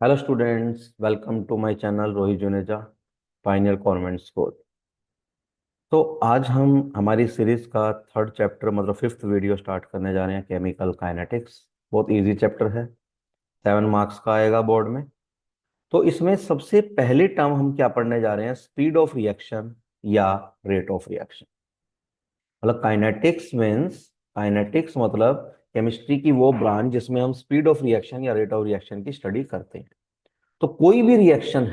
Hello students, welcome to my channel Rohit Juneja, pioneer convent school. तो आज हम हमारी सीरीज का थर्ड चैप्टर मतलब फिफ्थ वीडियो स्टार्ट करने जा रहे हैं, केमिकल काइनेटिक्स। बहुत इजी चैप्टर है, 7 मार्क्स का आएगा बोर्ड में। तो इसमें सबसे पहले टर्म हम क्या पढ़ने जा रहे हैं? स्पीड ऑफ रिएक्शन या रेट ऑफ रिएक्शन। मतलब काइनेटिक्स मतलब केमिस्ट्री की वो ब्रांच जिसमें हम स्पीड ऑफ रिएक्शन या रेट ऑफ रिएक्शन की स्टडी करते हैं। तो कोई भी रिएक्शन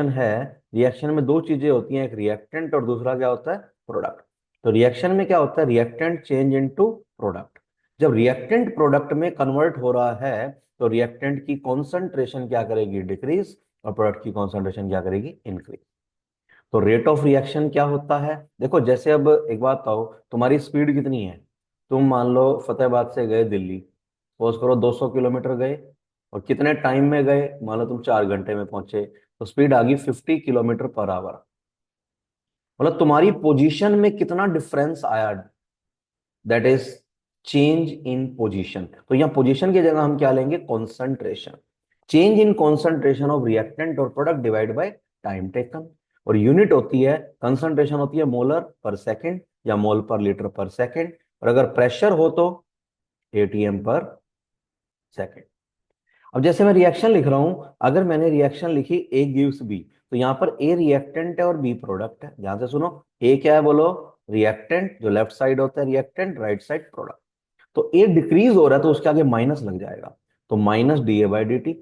है, रिएक्शन में दो चीजें होती हैं, एक रिएक्टेंट और दूसरा क्या होता है? प्रोडक्ट। तो रिएक्शन में क्या होता है? Reactant change into product. जब रिएक्टेंट प्रोडक्ट में कन्वर्ट हो रहा है तो रिएक्टेंट की कॉन्सेंट्रेशन क्या करेगी? डिक्रीज। और प्रोडक्ट की कॉन्सेंट्रेशन क्या करेगी? इंक्रीज। तो रेट ऑफ रिएक्शन क्या होता है? देखो, जैसे अब एक बात बताओ, तुम्हारी स्पीड कितनी है? तुम मान लो फतेहाबाद से गए दिल्ली, सपोज करो 200 किलोमीटर गए, और कितने टाइम में गए? मान लो तुम 4 घंटे में पहुंचे, तो स्पीड आ गई 50 किलोमीटर पर आवर। मतलब तुम्हारी पोजीशन में कितना डिफरेंस आया? That is change in position. तो यहाँ पोजीशन की जगह हम क्या लेंगे? Concentration. Change in concentration of reactant और product divide by time taken. और यूनिट होती है, कंसंट्रेशन होती है मोलर पर सेकंड या मोल पर लीटर पर सेकंड। और अगर प्रेशर हो तो एटीएम पर सेकंड। अब जैसे मैं रिएक्शन लिख रहा हूं, अगर मैंने रिएक्शन लिखी ए गिव्स बी, तो यहां पर ए रिएक्टेंट है और बी प्रोडक्ट है। ध्यान से सुनो, ए क्या है बोलो? रिएक्टेंट, जो लेफ्ट साइड होता है रिएक्टेंट, राइट साइड प्रोडक्ट। तो ए डिक्रीज हो रहा है तो उसके आगे माइनस लग जाएगा, तो minus D A by D T.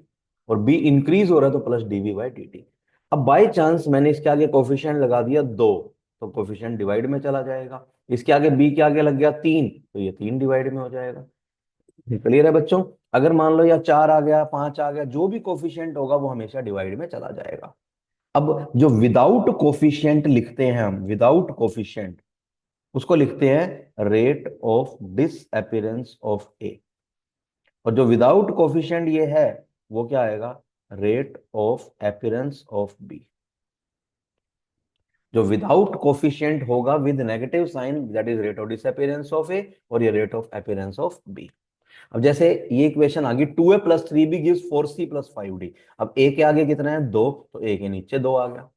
और बी इंक्रीज हो रहा है तो plus D V by D T. अब बाई चांस मैंने इसके आगे कोफिशिएंट लगा दिया 2, तो कोफिशिएंट डिवाइड में चला जाएगा। इसके आगे बी के आगे लग गया 3, तो ये 3 डिवाइड में हो जाएगा। क्लियर है बच्चों? अगर मान लो या 4 आ गया, 5 आ गया, जो भी कोफिशिएंट होगा वो हमेशा डिवाइड में चला जाएगा। अब जो विदाउट कोफिशिएंट लिखते हैं हम, विदाउट कोफिशिएंट, उसको लिखते हैं rate of disappearance of A. और जो विदाउट कोफिशिएंट ये है, वो क्या आएगा? Rate of appearance of B. जो विदाउट कोफिशिएंट होगा with negative sign, that is rate of disappearance of A, और ये rate of appearance of B. अब जैसे ये इक्वेशन आ गई, 2a plus 3b gives 4c plus 5d। अब a के आगे कितना है? 2, तो a के नीचे 2 आ गया।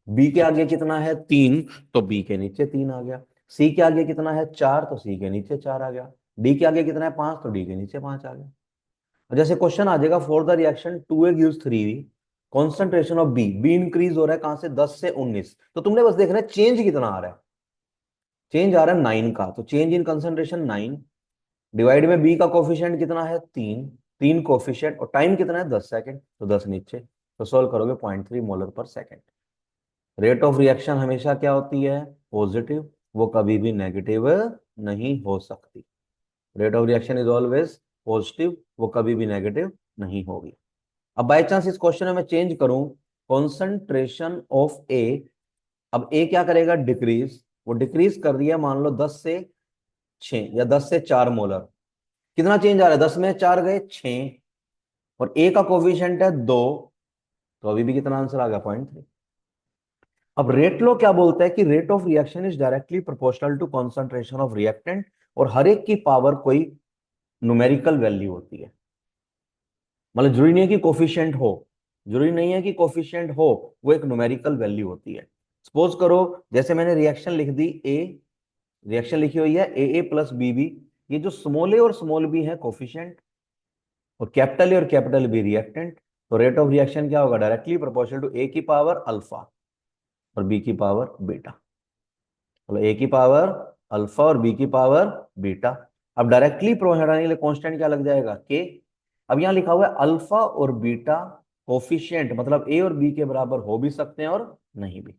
b के आगे कितना है? 3, तो b के नीचे 3 आ गया। c के आगे कितना है? 4, तो c के नीचे 4 आ गया। d के आगे कितना है? 5, तो d के नीचे 5 आ गया। और जैसे क्वेश्चन आ जाएगा, for the reaction 2a gives 3b, concentration of B increase हो रहा है कहां से? 10 से 19। तो तुमने बस देखना है चेंज कितना आ रहा है। चेंज आ रहा है 9 का, तो चेंज इन कंसेंट्रेशन 9 डिवाइड में बी का कोफिशिएंट कितना है? 3। 3 कोफिशिएंट, और टाइम कितना है? 10 सेकंड, तो 10 नीचे। तो सोल्व करोगे 0.3 मोलर पर सेकंड। रेट ऑफ रिएक्शन हमेशा क्या होती है? पॉजिटिव। वो कभी भी नेगेटिव नहीं हो सकती। Rate of reaction is always positive, वो कभी भी नेगेटिव नहीं होगी। अब बाय चांस इस क्वेश्चन में मैं चेंज करूं, कॉन्सेंट्रेशन ऑफ ए। अब ए क्या करेगा? डिक्रीज। वो डिक्रीज कर रही है, मान लो 10 से 6 या 10 से 4 मोलर। कितना चेंज आ रहा है? 10 में 4 गए 6, और ए का कोफिशिएंट है 2, तो अभी भी कितना आंसर आ गया? 0.3। अब रेट लो क्या बोलता है कि rate of reaction is directly proportional to concentration of reactant, और हर एक की पावर कोई न्यूमेरिकल वैल्यू होती है। मतलब जरूरी नहीं है कि कोफिशिएंट हो, जरूरी नहीं है कि कोफिशिएंट हो, वो एक न्यूमेरिकल वैल्यू होती है। सपोज करो, जैसे मैंने रिएक्शन लिख दी ए, रिएक्शन लिखी हुई है ए ए प्लस बी बी। ये जो स्मॉल ए और स्मॉल बी है कोफिशिएंट, और कैपिटल ए और कैपिटल बी रिएक्टेंट। तो रेट ऑफ रिएक्शन क्या होगा? डायरेक्टली प्रोपोर्शनल टू ए की पावर अल्फा और बी की पावर बीटा। मतलब ए की पावर अल्फा और बी की पावर बीटा। अब डायरेक्टली प्रोपोर्शनल के लिए कांस्टेंट क्या लग जाएगा? के। अब यहां लिखा हुआ है अल्फा और बीटा कोफिशिएंट, मतलब ए और बी के बराबर हो भी सकते हैं और नहीं भी।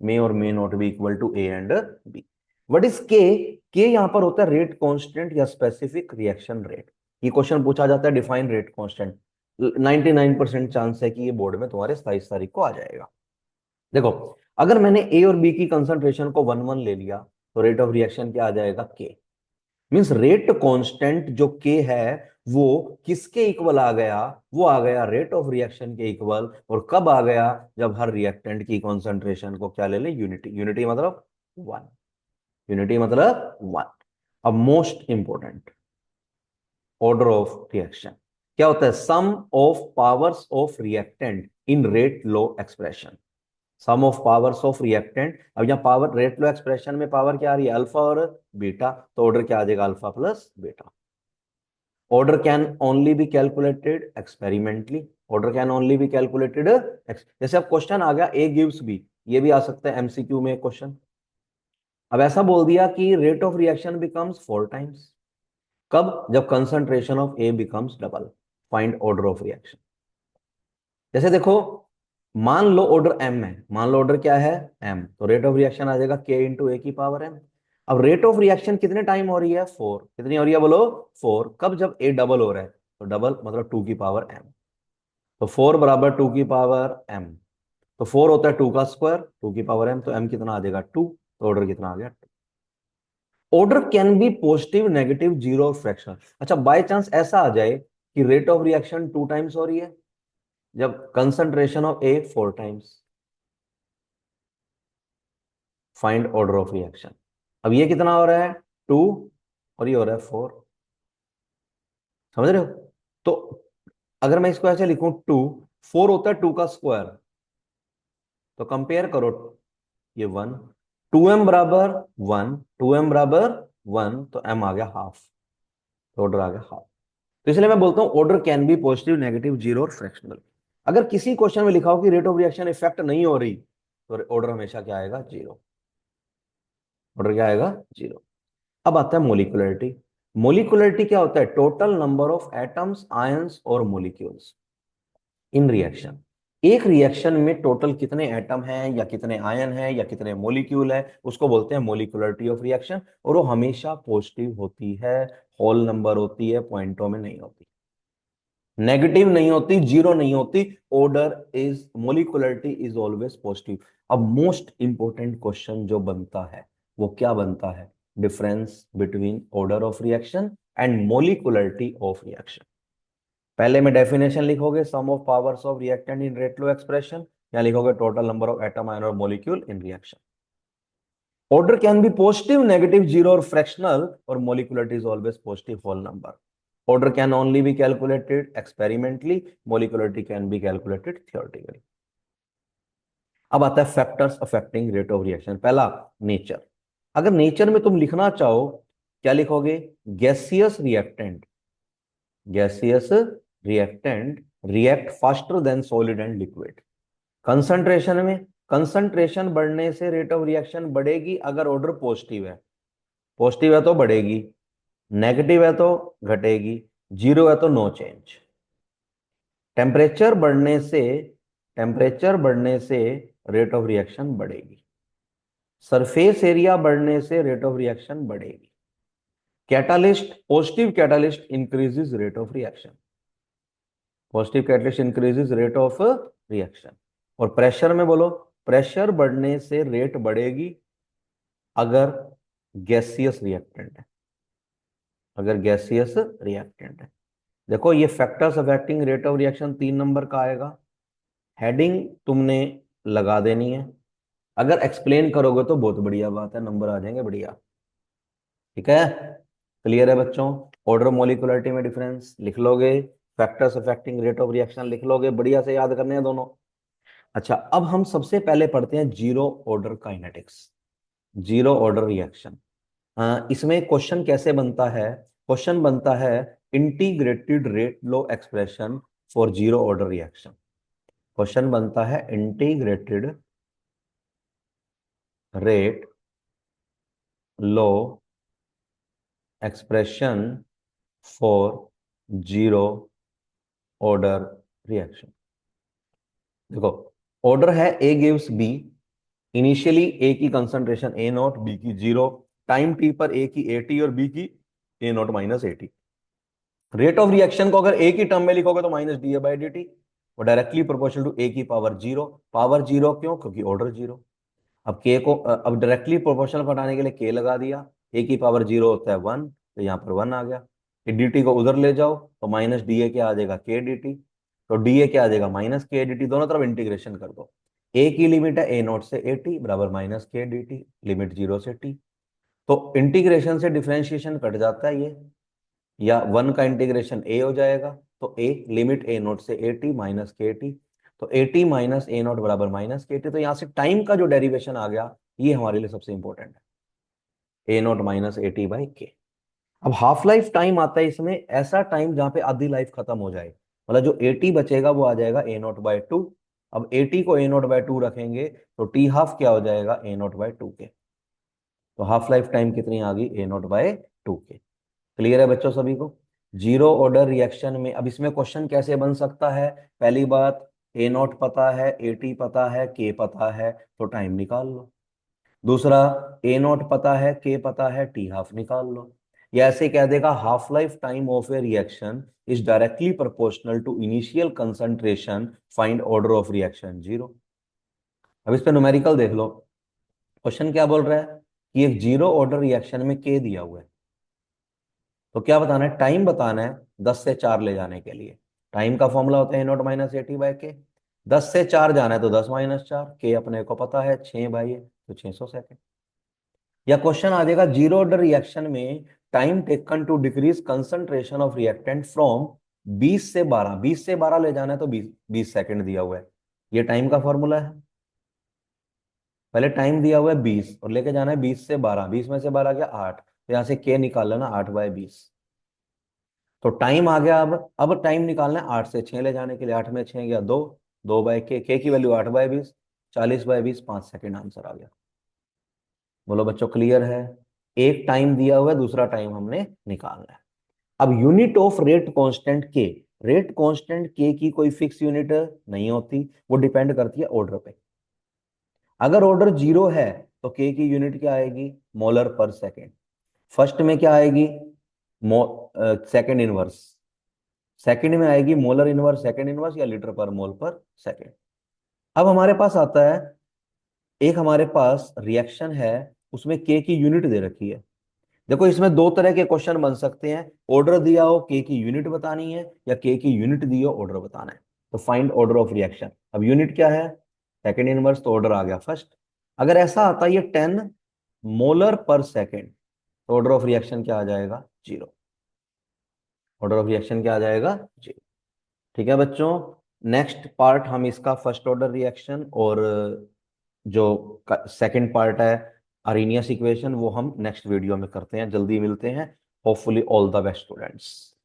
मे और may not be equal to A and B. What is K? K यहां पर होता है रेट कांस्टेंट या स्पेसिफिक रिएक्शन रेट। ये क्वेश्चन पूछा जाता है, डिफाइन रेट कांस्टेंट। 99% चांस है कि ये बोर्ड में तुम्हारे 27 तारीख को आ जाएगा। देखो, अगर मैंने ए और बी की कंसंट्रेशन को 1 1 ले लिया, तो रेट ऑफ रिएक्शन क्या आ जाएगा? के। मींस रेट कांस्टेंट जो के है, वो किसके इक्वल आ गया? वो आ गया रेट ऑफ रिएक्शन के इक्वल। और कब आ गया? जब हर रिएक्टेंट की कंसंट्रेशन को क्या ले ले? यूनिटी। यूनिटी मतलब 1। यूनिटी मतलब 1। अब most important, order of reaction. क्या होता है, sum of powers of reactant in rate law expression. Sum of powers of reactant, अब यहाँ पावर रेट लो एक्सप्रेशन में पावर क्या आ रही है, अल्फा और बीटा, तो ऑर्डर क्या आ जाएगा, alpha plus beta. Order can only be calculated experimentally, order can only be calculated, जैसे अब क्वेश्चन आ गया ए गिव्स बी, ये भी आ सकता है एमसीक्यू में क्वेश्चन। अब ऐसा बोल दिया कि rate of reaction becomes 4 times, कब, जब concentration of A becomes double, find order of reaction. जैसे देखो, मान लो ऑर्डर एम है, मान लो ऑर्डर क्या है एम, तो रेट ऑफ रिएक्शन आ जाएगा के इंटू ए की पावर एम। अब रेट ऑफ रिएक्शन कितने टाइम हो रही है, 4, कितनी हो रही है बोलो, 4, कब, जब ए डबल हो रहा है, तो डबल मतलब 2 की पावर एम, तो 4 बराबर 2 की पावर एम, तो 4 होता है 2 का स्क्वायर, 2 की पावर एम, तो एम कितना आ जाएगा 2, तो ऑर्डर कितना आ गया 2। Order can be positive, negative, zero और फ्रैक्शनल। अच्छा, बाय चांस ऐसा आ जाए कि रेट ऑफ रिएक्शन 2 टाइम्स हो रही है, जब concentration of A 4 times, find order of reaction. अब ये कितना हो रहा है 2, और ये हो रहा है 4, समझ रहे हो। तो अगर मैं इसको ऐसे लिखूं 2, 4 होता है 2 का स्क्वायर, तो कंपेयर करो, ये 1, 2m बराबर 1, 2m बराबर 1, तो m आ गया हाफ, तो ऑर्डर आ गया हाफ। तो इसलिए मैं बोलता हूं order can be positive, negative, zero और फ्रैक्शनल। अगर किसी क्वेश्चन में लिखा हो कि रेट ऑफ रिएक्शन इफेक्ट नहीं हो रही, तो ऑर्डर हमेशा क्या आएगा, जीरो, ऑर्डर क्या आएगा, जीरो। अब आता है मोलिकुलरिटी। मोलिकुलरिटी क्या होता है, total number of atoms, ions और मोलिक्यूल्स इन रिएक्शन। एक रिएक्शन में टोटल कितने एटम हैं या कितने आयन हैं या कितने मोलिक्यूल है, उसको बोलते हैं मोलिकुलरिटी ऑफ रिएक्शन, और वो हमेशा पॉजिटिव होती है, होल नंबर होती है, पॉइंटों में नहीं होती, नेगेटिव नहीं होती, जीरो नहीं होती। Order is, molecularity is always positive. अब मोस्ट इंपॉर्टेंट क्वेश्चन जो बनता है वो क्या बनता है, difference between order of reaction and molecularity of reaction. पहले में डेफिनेशन लिखोगे, sum of powers of reactant in rate law expression, या लिखोगे total number of atom, ion और molecule in reaction. Order can be positive, negative, zero और fractional, और molecularity is always positive whole number. Order can only be calculated experimentally. Molecularity can be calculated theoretically. अब आता है factors affecting rate of reaction. पहला, nature. अगर nature में तुम लिखना चाहो, क्या लिखोगे, gaseous reactant, gaseous reactant react faster than solid and liquid. Concentration में, कंसंट्रेशन बढ़ने से रेट ऑफ रिएक्शन बढ़ेगी अगर ऑर्डर पॉजिटिव है, पॉजिटिव है तो बढ़ेगी, नेगेटिव है तो घटेगी, जीरो है तो नो चेंज। टेम्परेचर बढ़ने से, टेम्परेचर बढ़ने से रेट ऑफ रिएक्शन बढ़ेगी, सरफेस एरिया बढ़ने से रेट ऑफ रिएक्शन बढ़ेगी, catalyst, positive catalyst increases rate of reaction, positive catalyst increases rate of reaction. और प्रेशर में बोलो, प्रेशर बढ़ने से रेट बढ़ेगी अगर गैसियस रिएक्टेंट है, अगर गैसियस रिएक्टेंट है। देखो ये factors affecting rate of reaction 3 number का आएगा, हेडिंग तुमने लगा देनी है, अगर एक्सप्लेन करोगे तो बहुत बढ़िया बात है, नंबर आ जाएंगे बढ़िया, ठीक है। क्लियर है बच्चों, ऑर्डर मोलिकुलरिटी में डिफरेंस लिख लोगे, factors affecting rate of reaction लिख लोगे, बढ़िया से याद करने हैं दोनों। अच्छा, अब हम सबसे पहले पढ़ते हैं zero order kinetics, zero order reaction. इसमें क्वेश्चन कैसे बनता है, क्वेश्चन बनता है integrated rate law expression for zero order reaction. Question बनता है integrated rate law expression for zero order reaction. देखो, ऑर्डर है A gives B, initially A की कंसंट्रेशन ए नॉट, बी की जीरो, टाइम टी पर A की 80 और B की A naught minus 80। Rate of reaction को अगर ए की टर्म में लिखोगे तो minus D A by D T, और डायरेक्टली प्रोपोर्शनल टू ए की पावर जीरो। पावर जीरो क्यों, क्योंकि ऑर्डर जीरो। अब के को अब डायरेक्टली प्रोपोर्शनल को हटाने के लिए के लगा दिया, ए की पावर जीरो होता है 1, तो यहाँ पर 1 आ गया। डी टी को उधर ले जाओ तो माइनस डी ए क्या आ जाएगा, के डी टी, तो डी ए क्या आ जाएगा, माइनस के डी टी, दोनों तरफ इंटीग्रेशन कर दो। ए की लिमिट है ए नॉट से ए टी बराबर माइनस के डी टी, लिमिट 0 से टी, तो इंटीग्रेशन से डिफ्रेंशिएशन कट जाता है ये, या 1 का इंटीग्रेशन ए हो जाएगा तो ए लिमिट ए नोट से ए टी माइनस के टी, तो A T minus A note बराबर माइनस के टी। तो यहाँ से टाइम का जो डेरिवेशन आ गया ये हमारे लिए सबसे इंपॉर्टेंट है, A naught minus A T by K. अब हाफ लाइफ टाइम आता है इसमें, ऐसा टाइम जहां पे आधी लाइफ खत्म हो जाए, मतलब जो ए टी बचेगा वो आ जाएगा ए नोट बाय टू। अब ए टी को ए नोट बाय टू रखेंगे तो टी हाफ क्या हो जाएगा ए नोट बाय टू के। तो हाफ लाइफ टाइम कितनी आ गई ए नोट बाय टू के। क्लियर है बच्चों सभी को? जीरो ऑर्डर रिएक्शन में अब इसमें क्वेश्चन कैसे बन सकता है? पहली बात, ए नोट पता है, ए टी पता है, के पता है, तो टाइम निकाल लो। दूसरा, ए नोट पता है, के पता है, टी हाफ निकाल लो। या ऐसे कह देगा half life time of a reaction is directly proportional to initial concentration, find order of reaction zero. अब इस पे न्यूमेरिकल देख लो। क्वेश्चन क्या बोल रहा है कि एक जीरो ऑर्डर रिएक्शन में के दिया हुआ है, तो क्या बताना है? टाइम बताना है 10 से 4 ले जाने के लिए। टाइम का फॉर्मूला होता है A naught minus A T by K. 10 से 4 जाना है तो 10 माइनस 4, के अपने को पता है 6 बाई है तो 600 सेकेंड। या क्वेश्चन आ जाएगा जीरो ऑर्डर रिएक्शन में time taken to decrease concentration of reactant from 20 से 12, 20 से 12 ले जाना है तो 20 सेकंड दिया हुआ है। ये टाइम का फॉर्मूला है। पहले टाइम दिया हुआ है 20 और लेके जाना है 20 से 12, 20 में से 12 गया 8, तो यहाँ से के निकाल लेना 8 बाय 20। तो टाइम आ गया। अब टाइम निकालना है 8 से 6 ले जाने के लिए। 8 में 6 गया 2, 2 बाय के की value 8 by 20, 40 by 20, 5 second answer आ गया। बोलो बच्चों क्लियर है? एक टाइम दिया हुआ है, दूसरा टाइम हमने निकालना है। अब यूनिट ऑफ रेट कांस्टेंट के, रेट कांस्टेंट के की कोई फिक्स यूनिट नहीं होती, वो डिपेंड करती है ऑर्डर पे। अगर ऑर्डर जीरो है तो के की यूनिट क्या आएगी? मोलर पर सेकेंड। फर्स्ट में क्या आएगी? Second inverse. सेकेंड में आएगी मोलर इनवर्स, सेकेंड इनवर्स, या लीटर पर मोल पर सेकेंड। अब हमारे पास आता है, एक हमारे पास रिएक्शन है, उसमें के की यूनिट दे रखी है। देखो इसमें दो तरह के क्वेश्चन बन सकते हैं, ऑर्डर दिया हो के की यूनिट बतानी है, या के की यूनिट दी हो ऑर्डर बताना है। तो फाइंड ऑर्डर ऑफ रिएक्शन। अब यूनिट क्या है? सेकेंड इनवर्स, तो ऑर्डर आ गया फर्स्ट। अगर ऐसा आता है ये 10 मोलर पर सेकेंड, तो ऑर्डर ऑफ रिएक्शन क्या आ जाएगा? जीरो। ऑर्डर ऑफ रिएक्शन क्या आ जाएगा? जीरो। ठीक है बच्चों, नेक्स्ट पार्ट हम इसका फर्स्ट ऑर्डर रिएक्शन और जो सेकंड पार्ट है अरेनियस इक्वेशन वो हम नेक्स्ट वीडियो में करते हैं। जल्दी मिलते हैं। Hopefully all the best students.